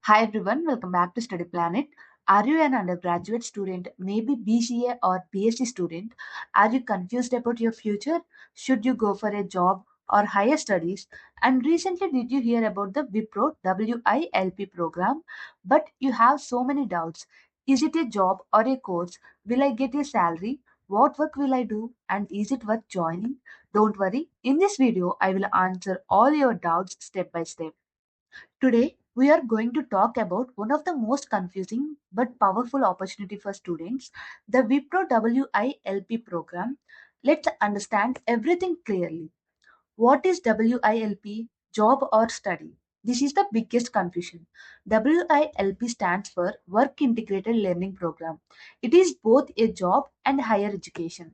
Hi everyone, welcome back to Study Planet. Are you an undergraduate student, maybe BCA or B.Sc student? Are you confused about your future? Should you go for a job or higher studies? And recently, did you hear about the Wipro WILP program? But you have so many doubts. Is it a job or a course? Will I get a salary? What work will I do? And is it worth joining? Don't worry, in this video, I will answer all your doubts step by step. Today, we are going to talk about one of the most confusing but powerful opportunity for students, the Wipro WILP program. Let's understand everything clearly. What is WILP, job or study? This is the biggest confusion. WILP stands for Work Integrated Learning Program. It is both a job and higher education.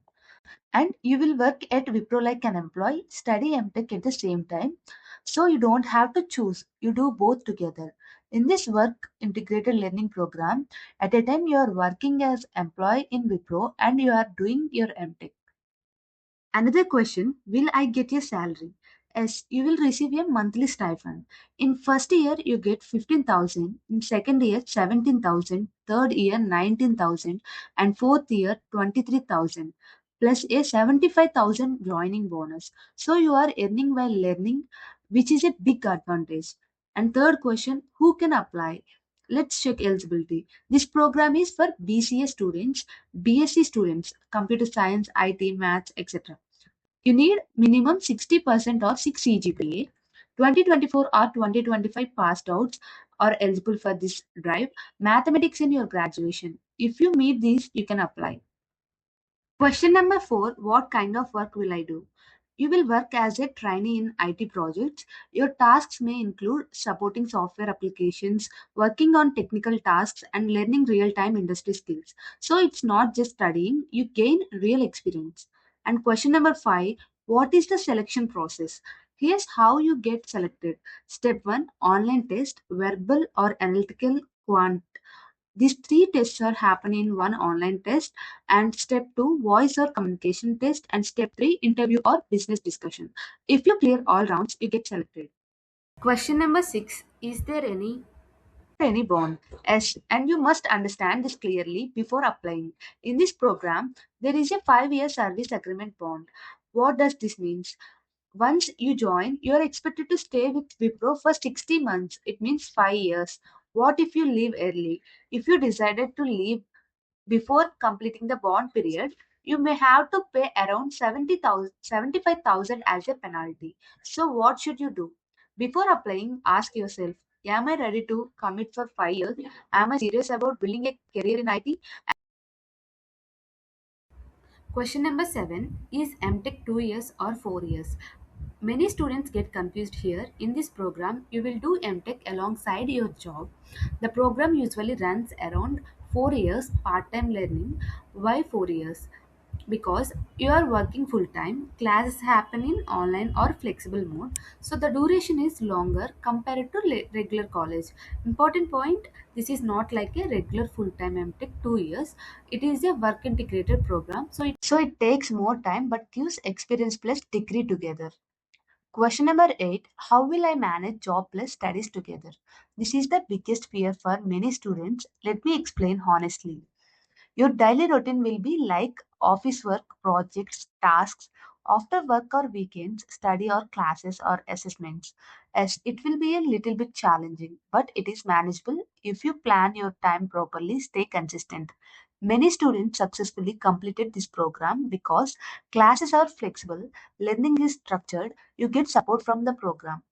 And you will work at Wipro like an employee, study M.Tech at the same time. So you don't have to choose, you do both together. In this work integrated learning program, at a time you are working as employee in Wipro and you are doing your M.Tech. Another question, will I get a salary? Yes, you will receive a monthly stipend. In first year, you get 15,000. In second year, 17,000. Third year, 19,000. And fourth year, 23,000. Plus a 75,000 joining bonus. So you are earning while learning, which is a big advantage. And third question, who can apply? Let's check eligibility. This program is for BCA students, BSc students, computer science, IT, maths, etc. You need minimum 60% or 6 CGPA. 2024 or 2025 passed outs are eligible for this drive. Mathematics in your graduation. If you meet these, you can apply. Question number 4, what kind of work will I do? You will work as a trainee in IT projects. Your tasks may include supporting software applications, working on technical tasks, and learning real time industry skills. So it's not just studying, you gain real experience. And question number 5, what is the selection process? Here's how you get selected. Step 1, online test, verbal or analytical quant. These three tests are happening in one online test, and step 2, voice or communication test, and step 3, interview or business discussion. If you clear all rounds, you get selected. Question number 6, is there any bond? Yes, and you must understand this clearly before applying. In this program, there is a 5-year service agreement bond. What does this mean? Once you join, you are expected to stay with Wipro for 60 months. It means 5 years. What if you leave early? If you decided to leave before completing the bond period, you may have to pay around 75,000 as a penalty. So what should you do? Before applying, ask yourself, am I ready to commit for 5 years? Am I serious about building a career in IT? Question number 7, is M.Tech 2 years or 4 years? Many students get confused here. In this program, you will do M.Tech alongside your job. The program usually runs around 4 years part-time learning. Why 4 years? Because you are working full time, classes happen in online or flexible mode, so the duration is longer compared to regular college. Important point, this is not like a regular full time M.Tech 2 years. It is a work integrated program, so it takes more time but gives experience plus degree together. Question number 8, how will I manage job plus studies together? This is the biggest fear for many students. Let me explain honestly. Your daily routine will be like office work, projects, tasks, after work or weekends, study or classes or assessments. As it will be a little bit challenging, but it is manageable if you plan your time properly, stay consistent. Many students successfully completed this program because classes are flexible, learning is structured, you get support from the program.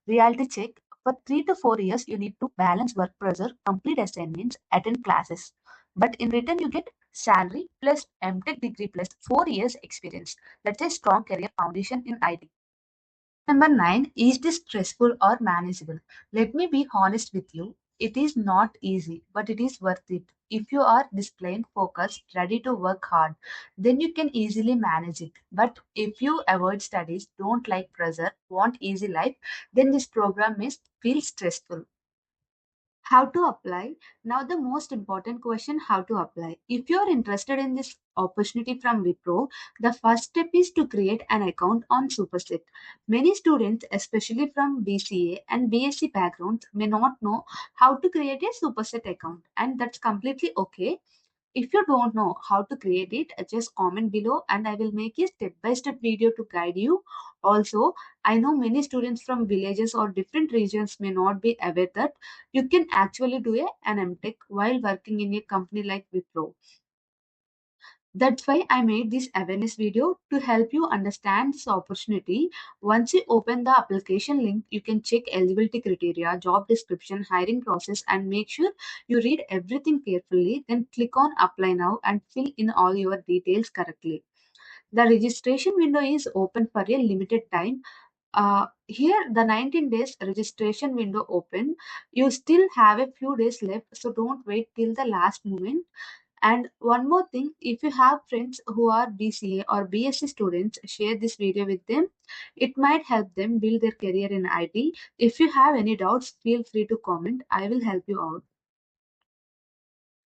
Reality check, for 3 to 4 years, you need to balance work pressure, complete assignments, attend classes. But in return, you get salary plus M.Tech degree plus 4 years experience. That's a strong career foundation in IT. Number 9, is this stressful or manageable? Let me be honest with you. It is not easy, but it is worth it. If you are disciplined, focused, ready to work hard, then you can easily manage it. But if you avoid studies, don't like pressure, want easy life, then this program may feel stressful. How to apply? Now the most important question, how to apply. If you are interested in this opportunity from Wipro, the first step is to create an account on Superset. Many students, especially from BCA and BSc backgrounds, may not know how to create a Superset account, and that's completely okay. If you don't know how to create it, just comment below and I will make a step-by-step video to guide you. Also, I know many students from villages or different regions may not be aware that you can actually do an M.Tech while working in a company like Wipro. That's why I made this awareness video to help you understand this opportunity. Once you open the application link, you can check eligibility criteria, job description, hiring process, and make sure you read everything carefully. Then click on apply now and fill in all your details correctly. The registration window is open for a limited time. Here, the 19 days registration window open. You still have a few days left, so don't wait till the last moment. And one more thing, if you have friends who are BCA or BSc students, share this video with them. It might help them build their career in IT. If you have any doubts, feel free to comment. I will help you out.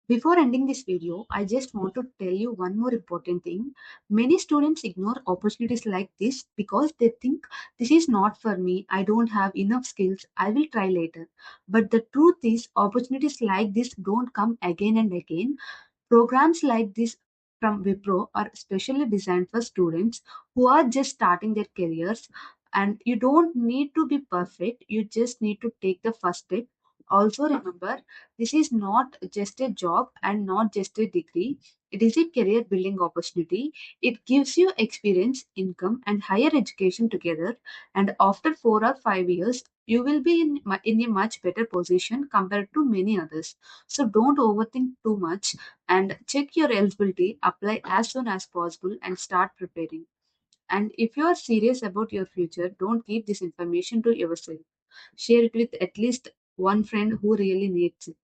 Before ending this video, I just want to tell you one more important thing. Many students ignore opportunities like this because they think this is not for me, I don't have enough skills, I will try later. But the truth is, opportunities like this don't come again and again. Programs like this from Wipro are specially designed for students who are just starting their careers, and you don't need to be perfect, you just need to take the first step. Also, remember, this is not just a job and not just a degree, it is a career building opportunity. It gives you experience, income, and higher education together, and after 4 or 5 years, you will be in a much better position compared to many others. So, don't overthink too much and check your eligibility, apply as soon as possible, and start preparing. And if you are serious about your future, don't keep this information to yourself. Share it with at least one friend who really needs it.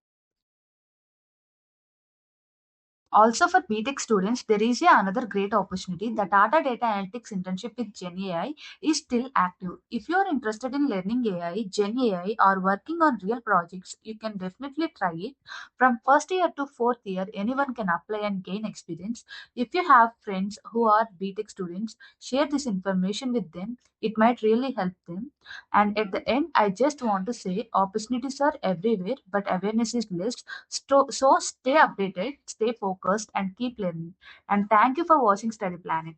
Also, for B.Tech students, there is another great opportunity. The Data Analytics internship with Gen AI is still active. If you are interested in learning AI, Gen AI, or working on real projects, you can definitely try it. From first year to fourth year, anyone can apply and gain experience. If you have friends who are B.Tech students, share this information with them. It might really help them. And at the end, I just want to say opportunities are everywhere, but awareness is less. So stay updated, stay focused, and keep learning. And thank you for watching Study Planet.